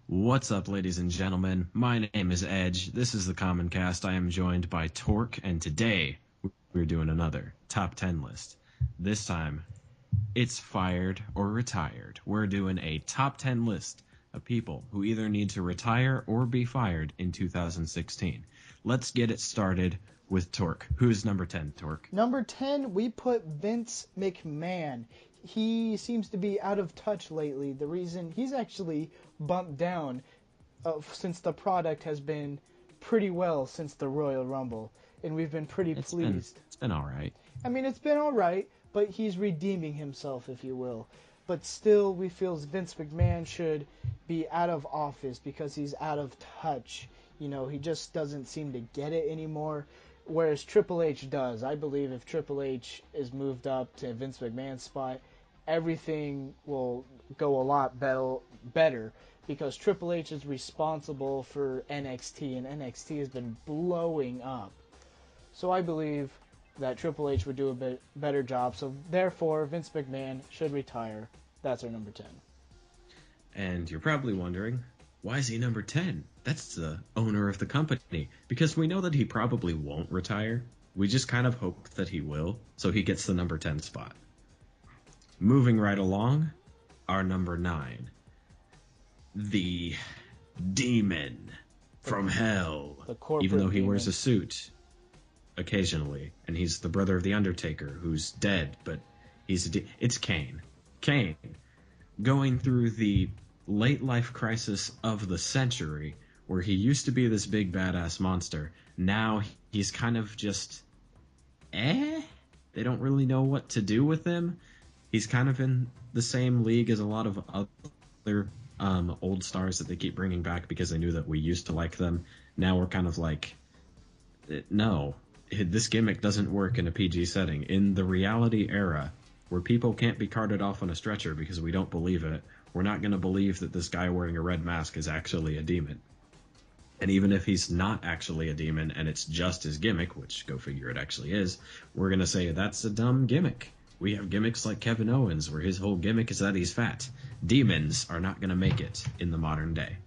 What's up, ladies and gentlemen? My name is Edge. This is the Common Cast. I am joined by Torque, and today we're doing another top 10 list. This time, it's fired or retired. We're doing a top 10 list of people who either need to retire or be fired in 2016. Let's get it started with Torque. Who's number 10, Torque? Number 10, we put Vince McMahon. He seems to be out of touch lately. The reason he's actually bumped down since the product has been pretty well since the Royal Rumble, and we've been pretty pleased. It's been all right. I mean, it's been all right, but he's redeeming himself, if you will. But still, we feel Vince McMahon should be out of office because he's out of touch. You know, he just doesn't seem to get it anymore. Whereas Triple H does. I believe if Triple H is moved up to Vince McMahon's spot, everything will go a lot better because Triple H is responsible for NXT, and NXT has been blowing up. So I believe that Triple H would do a better job. So therefore, Vince McMahon should retire. That's our number 10. And you're probably wondering, why is he number 10? That's the owner of the company. Because we know that he probably won't retire. We just kind of hope that he will, so he gets the number 10 spot. Moving right along, our number 9. The Demon from Hell. Even though he wears a suit occasionally, and he's the brother of the Undertaker, who's dead, but it's Kane. Kane, going through the late life crisis of the century, where he used to be this big badass monster. Now he's kind of just They don't really know what to do with him. He's kind of in the same league as a lot of other old stars that they keep bringing back because they knew that we used to like them. Now we're kind of like, no, this gimmick doesn't work in a PG setting. In the reality era, where people can't be carted off on a stretcher because we don't believe it, we're not going to believe that this guy wearing a red mask is actually a demon. And even if he's not actually a demon and it's just his gimmick, which go figure it actually is, we're going to say that's a dumb gimmick. We have gimmicks like Kevin Owens, where his whole gimmick is that he's fat. Demons are not going to make it in the modern day.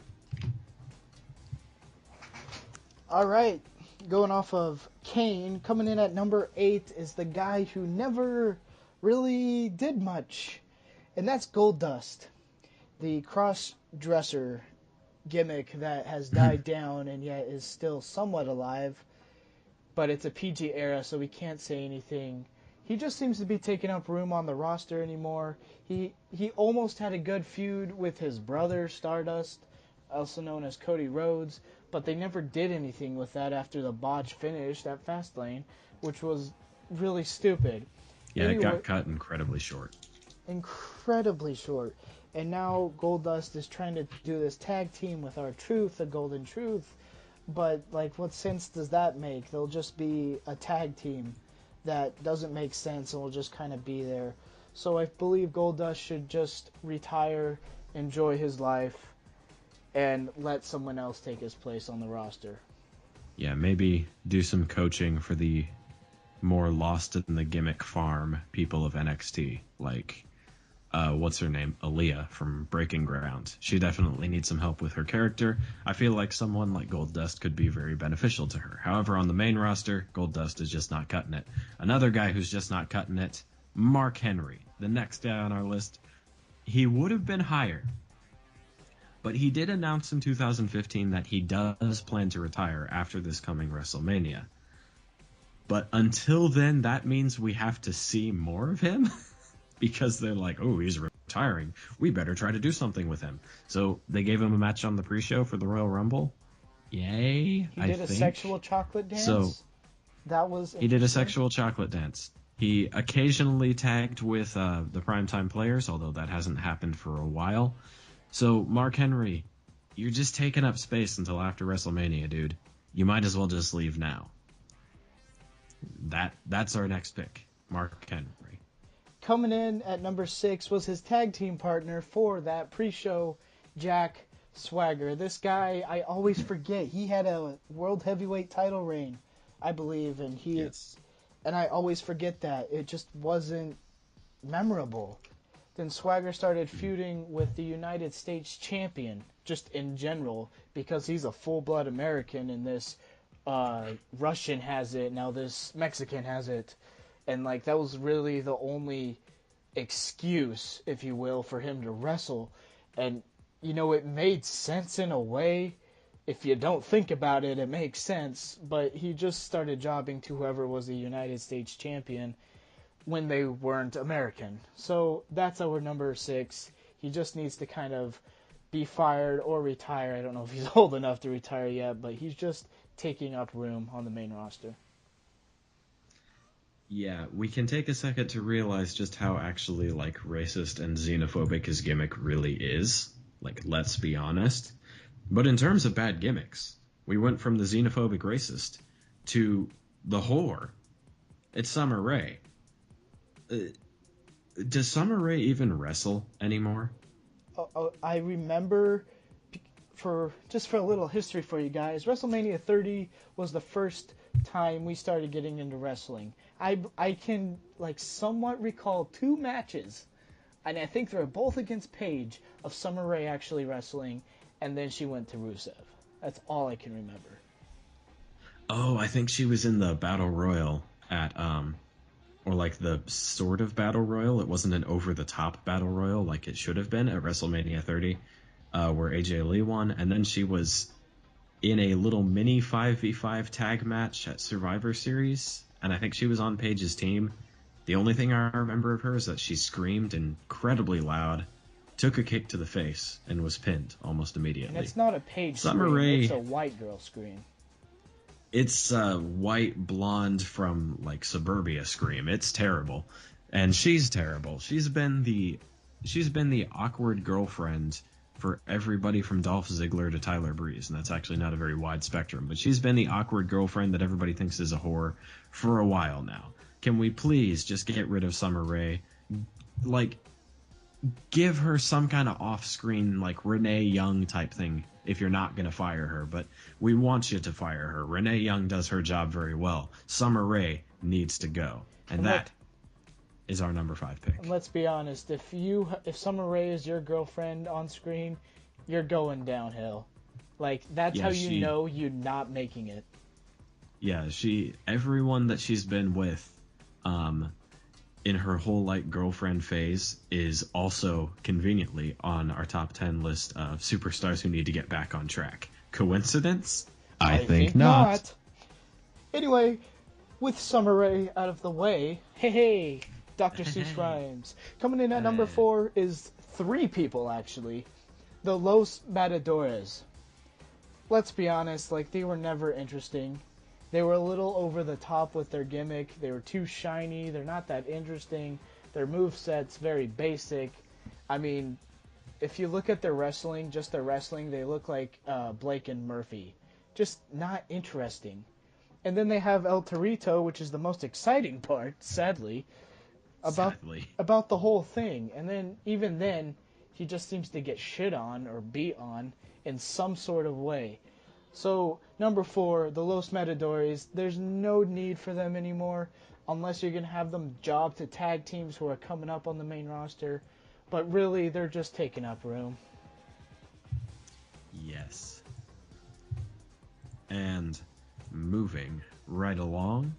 All right, going off of Kane, coming in at number 8 is the guy who never really did much, and that's Goldust, the cross-dresser gimmick that has died down and yet is still somewhat alive, but it's a PG era, so we can't say anything. He just seems to be taking up room on the roster anymore. He almost had a good feud with his brother Stardust, also known as Cody Rhodes, but they never did anything with that after the botch finish at Fastlane, which was really stupid. Yeah, anyway, it got cut incredibly short. Incredibly short. And now Goldust is trying to do this tag team with R-Truth, the Golden Truth. But, like, what sense does that make? They'll just be a tag team that doesn't make sense and will just kind of be there. So I believe Goldust should just retire, enjoy his life, and let someone else take his place on the roster. Yeah, maybe do some coaching for the more lost in the gimmick farm people of NXT, like what's her name? Aaliyah from Breaking Ground. She definitely needs some help with her character. I feel like someone like Goldust could be very beneficial to her. However, on the main roster, Goldust is just not cutting it. Another guy who's just not cutting it, Mark Henry, the next guy on our list. He would have been higher, but he did announce in 2015 that he does plan to retire after this coming WrestleMania. But until then, that means we have to see more of him. Because they're like, oh, he's retiring. We better try to do something with him. So they gave him a match on the pre-show for the Royal Rumble. Yay, He did a sexual chocolate dance? So that was he did a sexual chocolate dance. He occasionally tagged with the Primetime Players, although that hasn't happened for a while. So, Mark Henry, you're just taking up space until after WrestleMania, dude. You might as well just leave now. That's our next pick, Mark Henry. Coming in at number 6 was his tag team partner for that pre-show, Jack Swagger. This guy, I always forget, he had a World Heavyweight title reign, I believe, and yes. And I always forget that. It just wasn't memorable. Then Swagger started feuding with the United States champion, just in general, because he's a full-blood American, and this Russian has it, now this Mexican has it. And, like, that was really the only excuse, if you will, for him to wrestle. And, you know, it made sense in a way. If you don't think about it, it makes sense. But he just started jobbing to whoever was the United States champion when they weren't American. So that's our number 6. He just needs to kind of be fired or retire. I don't know if he's old enough to retire yet, but he's just taking up room on the main roster. Yeah, we can take a second to realize just how actually, like, racist and xenophobic his gimmick really is. Like, let's be honest. But in terms of bad gimmicks, we went from the xenophobic racist to the whore. It's Summer Rae. Does Summer Rae even wrestle anymore? I remember, for a little history for you guys, WrestleMania 30 was the first time we started getting into wrestling. I can, like, somewhat recall 2 matches, and I think they were both against Paige, of Summer Rae actually wrestling, and then she went to Rusev. That's all I can remember. Oh, I think she was in the Battle Royal at, or like the sort of Battle Royal. It wasn't an over-the-top Battle Royal like it should have been at WrestleMania 30, where AJ Lee won, and then she was in a little mini 5v5 tag match at Survivor Series, and I think she was on Paige's team. The only thing I remember of her is that she screamed incredibly loud, took a kick to the face, and was pinned almost immediately. And it's not a Paige Summer scream, Rae, it's a white girl scream. It's a white blonde from, like, suburbia scream. It's terrible. And she's terrible. She's been the awkward girlfriend for everybody from Dolph Ziggler to Tyler Breeze, and that's actually not a very wide spectrum, but she's been the awkward girlfriend that everybody thinks is a whore for a while now. Can we please just get rid of Summer Rae? Like, give her some kind of off-screen, like, Renee Young type thing if you're not going to fire her, but we want you to fire her. Renee Young does her job very well. Summer Rae needs to go, and that is our number 5 pick. And let's be honest, if Summer Rae is your girlfriend on screen, you're going downhill. Like, that's how you know you're not making it. Yeah, everyone that she's been with, in her whole, like, girlfriend phase is also conveniently on our top 10 list of superstars who need to get back on track. Coincidence? I think not. Anyway, with Summer Rae out of the way, hey, Dr. Seuss Rhymes. Coming in at number 4 is 3 people, actually. The Los Matadores. Let's be honest, like, they were never interesting. They were a little over the top with their gimmick. They were too shiny. They're not that interesting. Their moveset's very basic. I mean, if you look at their wrestling, they look like Blake and Murphy. Just not interesting. And then they have El Torito, which is the most exciting part, sadly, about the whole thing. And then, even then, he just seems to get shit on or beat on in some sort of way. So, number 4, the Los Matadores, there's no need for them anymore unless you're going to have them job to tag teams who are coming up on the main roster. But really, they're just taking up room. Yes. And moving right along,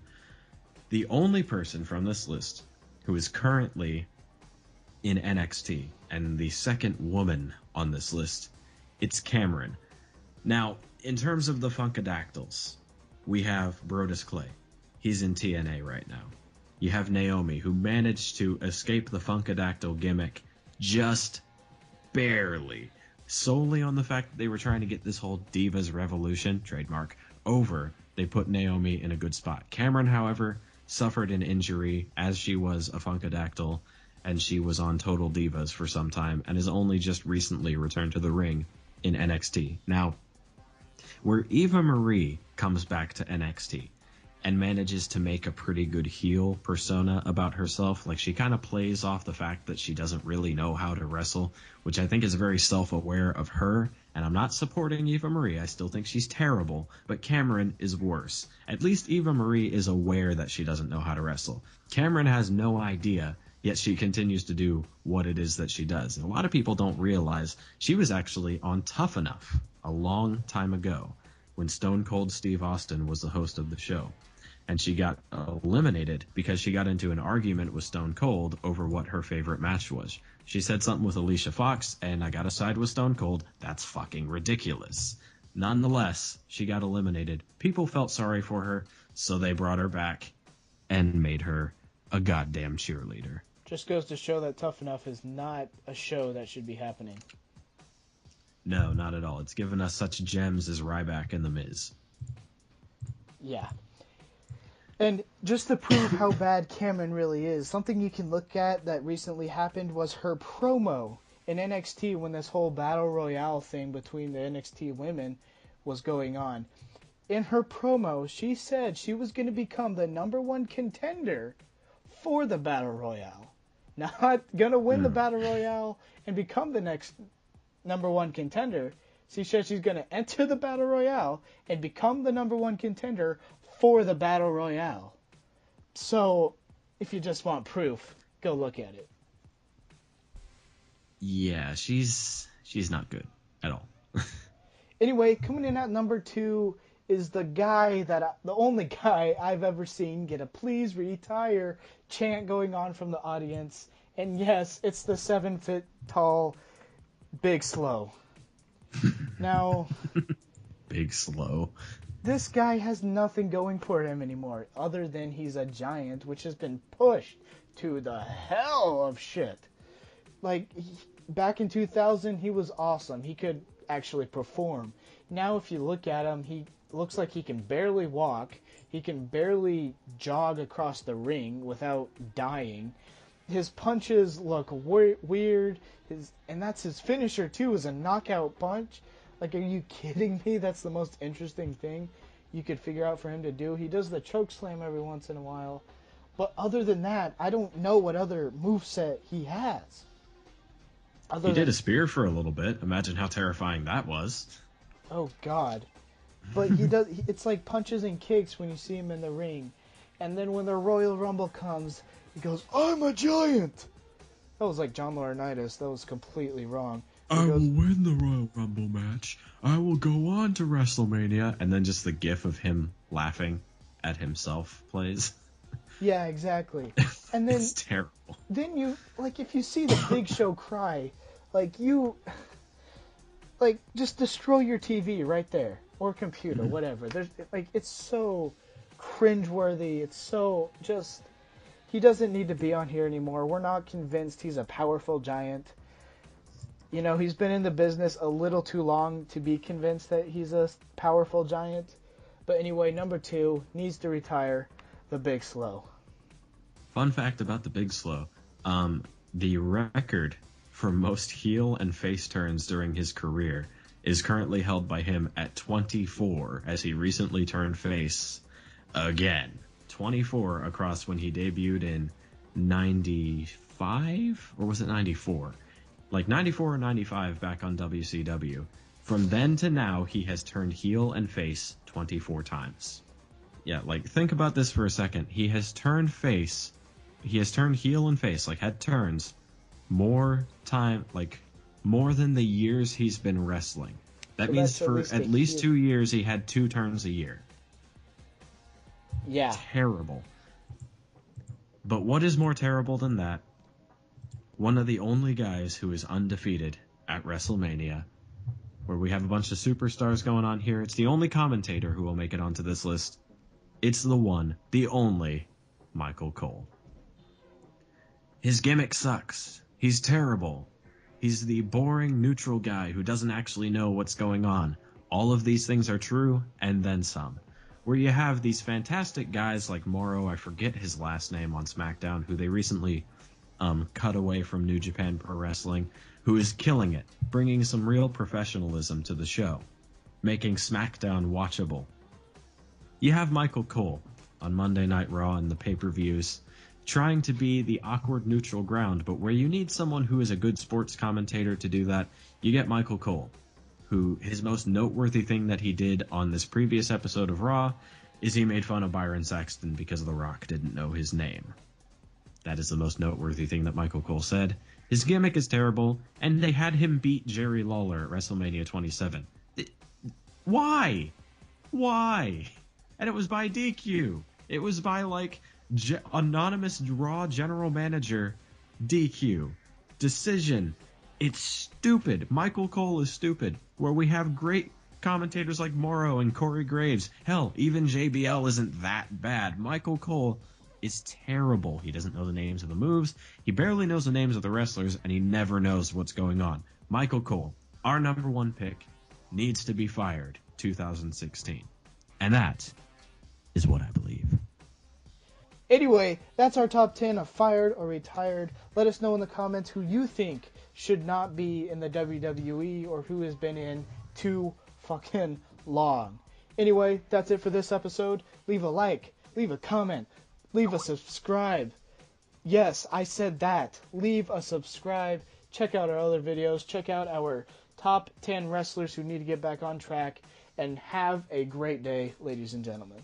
the only person from this list who is currently in NXT, and the second woman on this list, it's Cameron. Now, in terms of the Funkadactyls, we have Brodus Clay. He's in TNA right now. You have Naomi, who managed to escape the Funkadactyl gimmick just barely, solely on the fact that they were trying to get this whole Divas Revolution, trademark, over. They put Naomi in a good spot. Cameron, however, suffered an injury as she was a Funkadactyl, and she was on Total Divas for some time, and has only just recently returned to the ring in NXT. Now, where Eva Marie comes back to NXT and manages to make a pretty good heel persona about herself, like, she kind of plays off the fact that she doesn't really know how to wrestle, which I think is very self-aware of her, and I'm not supporting Eva Marie. I still think she's terrible, but Cameron is worse. At least Eva Marie is aware that she doesn't know how to wrestle. Cameron has no idea Yet she continues to do what it is that she does. And a lot of people don't realize she was actually on Tough Enough a long time ago when Stone Cold Steve Austin was the host of the show. And she got eliminated because she got into an argument with Stone Cold over what her favorite match was. She said something with Alicia Fox, and I got to side with Stone Cold. That's fucking ridiculous. Nonetheless, she got eliminated. People felt sorry for her, so they brought her back and made her a goddamn cheerleader. Just goes to show that Tough Enough is not a show that should be happening. No, not at all. It's given us such gems as Ryback and The Miz. Yeah. And just to prove how bad Cameron really is, something you can look at that recently happened was her promo in NXT when this whole Battle Royale thing between the NXT women was going on. In her promo, she said she was going to become the #1 contender for the Battle Royale. Not going to win the Battle Royale and become the next #1 contender. She said she's going to enter the Battle Royale and become the #1 contender for the Battle Royale. So, if you just want proof, go look at it. Yeah, she's not good at all. Anyway, coming in at #2 is the only guy I've ever seen get a "please retire" chant going on from the audience. And yes, it's the 7-foot tall Big Slow. Now, Big Slow. This guy has nothing going for him anymore other than he's a giant, which has been pushed to the hell of shit. Like, back in 2000, he was awesome. He could actually perform. Now, if you look at him, he looks like he can barely walk. He can barely jog across the ring without dying. His punches look weird. And that's his finisher, too, is a knockout punch. Like, are you kidding me? That's the most interesting thing you could figure out for him to do. He does the choke slam every once in a while. But other than that, I don't know what other moveset he has. He did a spear for a little bit. Imagine how terrifying that was. Oh, God. But he does. It's like punches and kicks when you see him in the ring. And then when the Royal Rumble comes, he goes, "I'm a giant!" That was like John Laurinaitis. That was completely wrong. I will win the Royal Rumble match. I will go on to WrestleMania. And then just the gif of him laughing at himself plays. Yeah, exactly. And then it's terrible. Then you, like, if you see the Big Show cry, just destroy your TV right there. Or computer, whatever. It's so cringeworthy. It's so just... He doesn't need to be on here anymore. We're not convinced he's a powerful giant. You know, he's been in the business a little too long to be convinced that he's a powerful giant. But anyway, #2 needs to retire, the Big Slow. Fun fact about the Big Slow. The record for most heel and face turns during his career is currently held by him at 24, as he recently turned face again. 24 across when he debuted in 95? Or was it 94? Like 94 or 95 back on WCW. From then to now, he has turned heel and face 24 times. Yeah, like, think about this for a second. He has turned face... He has turned heel and face, like, had turns more than the years he's been wrestling. That So means that's for at least 2 years he had 2 turns a year. Yeah. Terrible. But what is more terrible than that? One of the only guys who is undefeated at WrestleMania, where we have a bunch of superstars going on here. It's the only commentator who will make it onto this list. It's the one, the only, Michael Cole. His gimmick sucks. He's terrible. He's the boring, neutral guy who doesn't actually know what's going on. All of these things are true, and then some. Where you have these fantastic guys like Morrow, I forget his last name on SmackDown, who they recently cut away from New Japan Pro Wrestling, who is killing it, bringing some real professionalism to the show, making SmackDown watchable. You have Michael Cole on Monday Night Raw and the pay-per-views, trying to be the awkward neutral ground, but where you need someone who is a good sports commentator to do that, you get Michael Cole, who his most noteworthy thing that he did on this previous episode of Raw is he made fun of Byron Saxton because The Rock didn't know his name. That is the most noteworthy thing that Michael Cole said. His gimmick is terrible, and they had him beat Jerry Lawler at WrestleMania 27. Why? Why? And it was by DQ. It was by, like, anonymous Raw general manager DQ. Decision. It's stupid. Michael Cole is stupid. Where we have great commentators like Morrow and Corey Graves. Hell, even JBL isn't that bad. Michael Cole is terrible. He doesn't know the names of the moves. He barely knows the names of the wrestlers, and he never knows what's going on. Michael Cole, our number one pick, needs to be fired 2016. And that is what I believe. Anyway, that's our top 10 of fired or retired. Let us know in the comments who you think should not be in the WWE or who has been in too fucking long. Anyway, that's it for this episode. Leave a like, leave a comment, leave a subscribe. Yes, I said that. Leave a subscribe. Check out our other videos. Check out our top 10 wrestlers who need to get back on track. And have a great day, ladies and gentlemen.